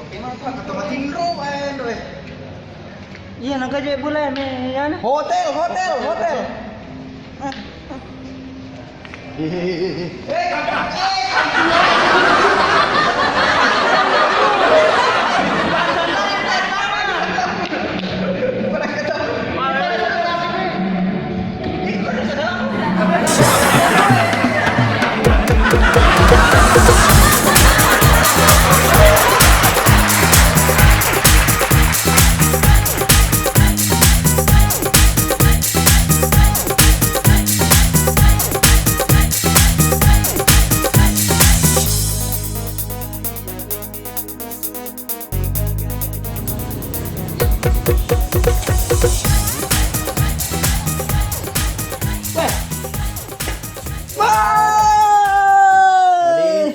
Atau matiin ruan, doy. Iya, nagkajoy bulay may yan. Hotel.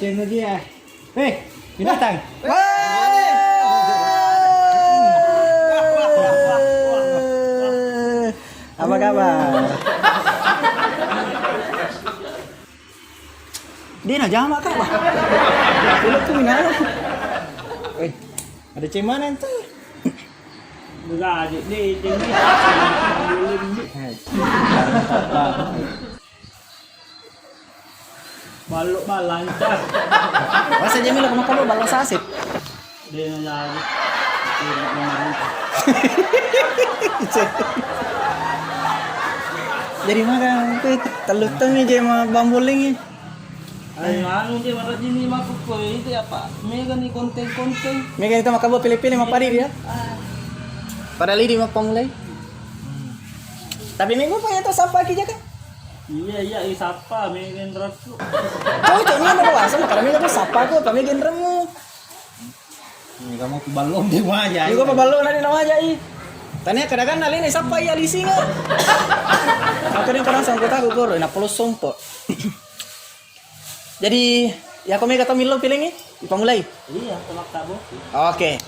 Cengno dia. Binatang. Apa kabar? Dia nak jamak kah? Belum tu minat. Ada cemana tu? Enggak, di balok lancar. Masa Jamil aku makan balok sasip. Dia lagi. Jadi makan tu telutang ni je mah bambuling ni. Ay, anu dia marah ini makuk ko itu apa? Mega ni konten-konten. Mereka itu makan buah pilih-pilih mah pari dia. Padahal ini mah pamulai. Tapi minggu pa itu sampai aja kan? Iya, isapa mega rasu. Cocoknya ada bahasa mah karena minggu sapa ko kami genremu. Ini kamu balong di wajah. Juga pabalong na din ang aja i. Tanya kadang nalin sapa iya lising nga. Ako din parang sangkot ako goro na pulusong po. Jadi, ya kami kata Milo pilih ni, pamulai. Iya, tamak tabo. Oke.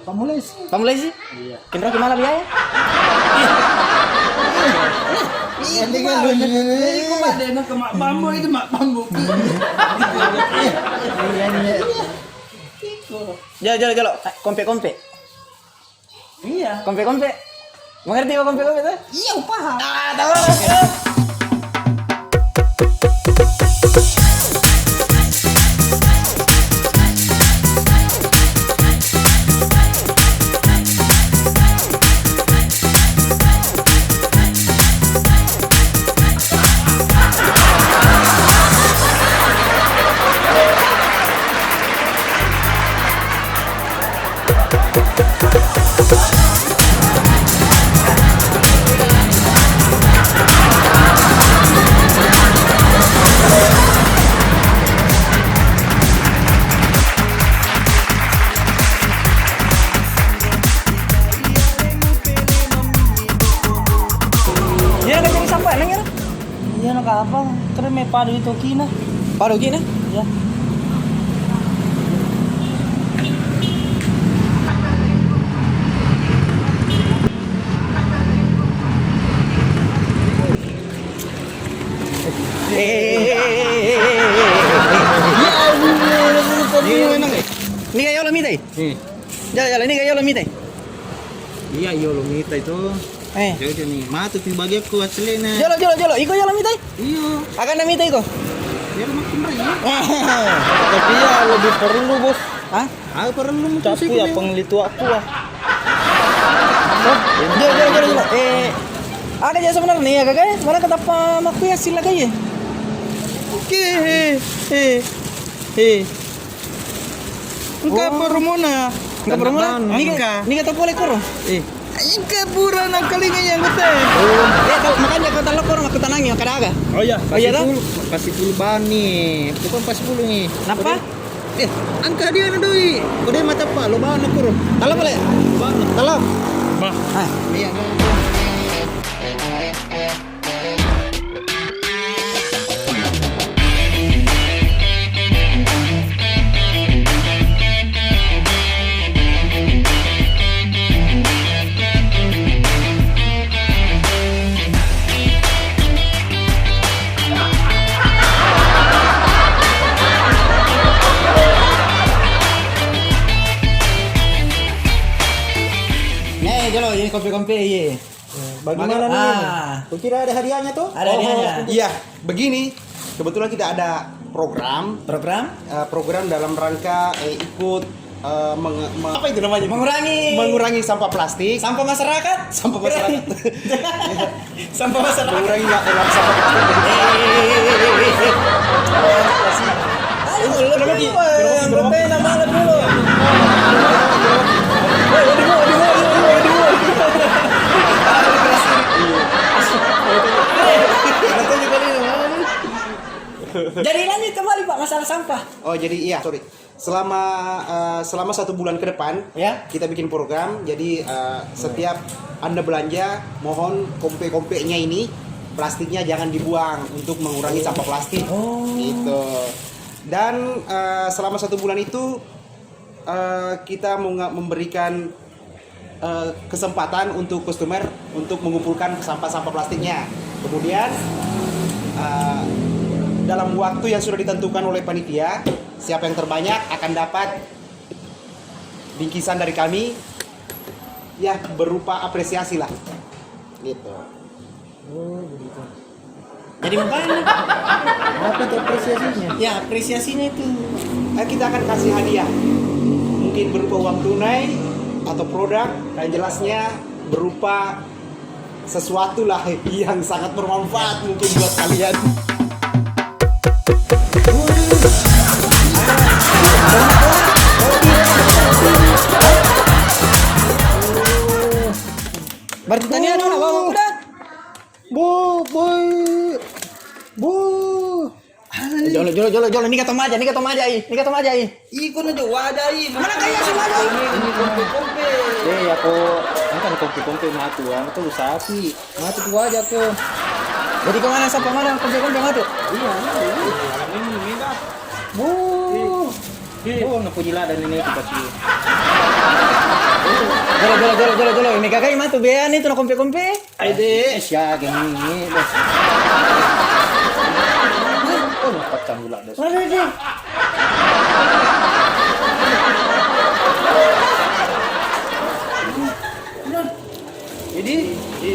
Pamulai sih. Pamulai sih? Iya. Kendra gimana biaya? Iya, tinggal lu. Ini kok ada nak mak bambu itu mak bambu. Jalo, kompe. Iya. Kompe. Mengerti apa kompe itu? Iya, paham. Ah, tahu. Iya nak apa? Terus may padu itu kina. Paru gini? Ya. Ini kayak lo mitai. Jalan ini kayak lo mitai. Iya, lo minta itu. Jadi nih, matu ti bagi aku asli na. Jalo. Iko jalan mitai. Iya. Akan na mitai ko. Ya makin banyak. Tapi ya lebih perlu bos. Hah? Aku perlu Tapi ya penglitu aku ah. Jalo. Ada aja sebenarnya nih ya kakak. Mana ketapa maku ya sila kaya. Oke. Engkau perumona. Engkau perumona. Ni kata boleh kurang. Engkau pura nak kalinya yang kata. Ya kalau makanya kata lo kurang aku tanangnya kada. Oh iya, iya dah. kasih dulu bani. Bukan pas dulu nih. Napa? Angka dia na doi. Kode mata pa lo ba na kuro. Talo pala. Talo. Ba. Iya. jalo, ini kompe-kompe iya. Bagaimana nih? Kau kira ada hadiahnya tuh? Ada hadiahnya. Iya, begini. Kebetulan kita ada program dalam rangka ikut apa itu namanya? Mengurangi sampah plastik. Sampah masyarakat. Sampah masyarakat. Sampah masyarakat. Mengurangi sampah plastik. Jadi lanjut kembali Pak masalah sampah. Oh jadi iya, sorry. Selama 1 bulan ke depan Ya. kita bikin program. Jadi setiap Anda belanja, mohon kompe-kompenya ini plastiknya jangan dibuang untuk mengurangi sampah plastik. Gitu. Dan selama 1 bulan itu kita memberikan kesempatan untuk customer untuk mengumpulkan sampah-sampah plastiknya. Kemudian dalam waktu yang sudah ditentukan oleh panitia, siapa yang terbanyak akan dapat bingkisan dari kami, ya berupa apresiasi lah, gitu. Jadi makanya Apa tuh apresiasinya? ya apresiasinya itu. Kita akan kasih hadiah, mungkin berupa uang tunai atau produk, dan jelasnya berupa sesuatu lah yang sangat bermanfaat mungkin buat kalian. Berarti tadi ada orang bawa kuda. Jolo ini kata maja i. Iko na jo wadai. Mana kaya si maja? Ini kompe-kompe. Ako, ang kan kompe-kompe matuan tuh sapi. Matu tu aja ko. Jadi kemana sampah mana kompe-kompe matu? Iya, ini mega. Oh, napujila dan ini kita sih. Jolo ini kakak matu bean itu no kompe-kompe. Ade, siya gini. Oh, napatang gula das. Mana dia? Jadi,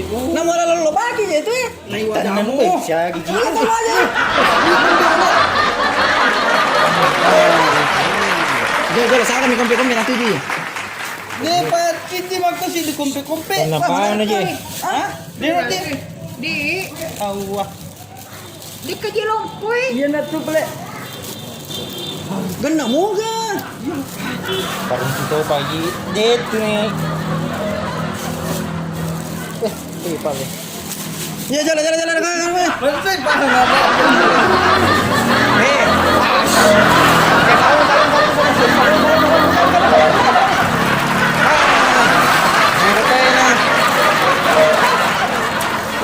Nama orang lo bagi ya itu ya. tangan siya gigi. Kata maja. Jolo sana kami kompe-kompe nanti di. Dapat hindi magkasi di kompe-kompe. Kenapa aja? Hah? Di nanti. Di, Allah. di kejilong kuy. Iya na tu pala. Ganda moga. Parang ito pagi. Dito ni. Pagi. Ya jalan. Masay pa nga ba?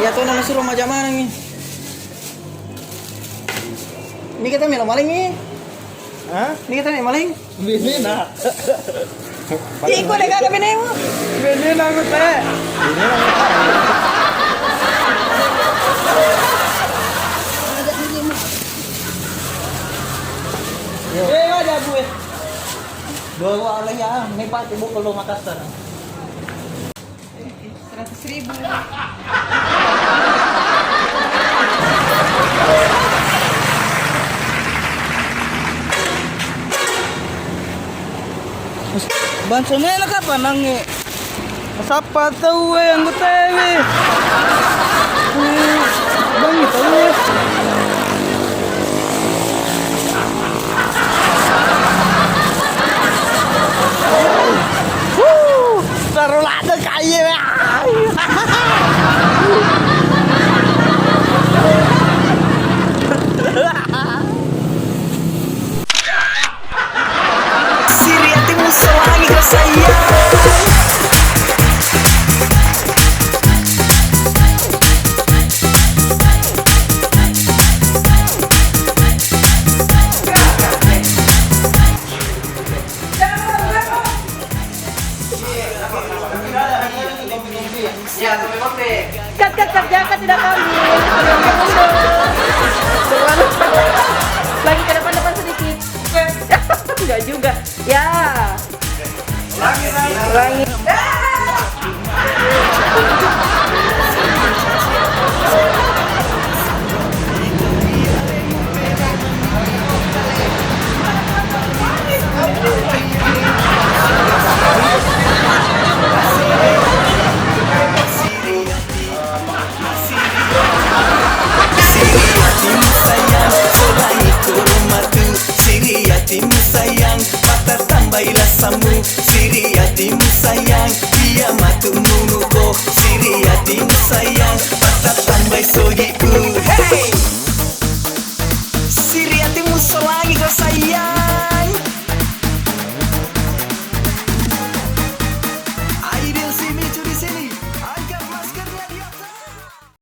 Ya tuh nama suruh macam mana nih? Ini kita melo maling nih. Hah? Ini kita melo maling. Bini na. Iko deh kakak bini mo. Bini na ko te. Eh, ada gue. Bawa oleh ya, may pati mo kalau Makassar. 100.000. Banso na ka pa nang masapa tahu yang gutewe. Bang tahu. Sarolada kaya. Siri hatimu sewangi kau sayang. Kat, jangan tidak kami. Terlalu. Lagi ke depan sedikit. Enggak juga. Ya. Langi. rasamu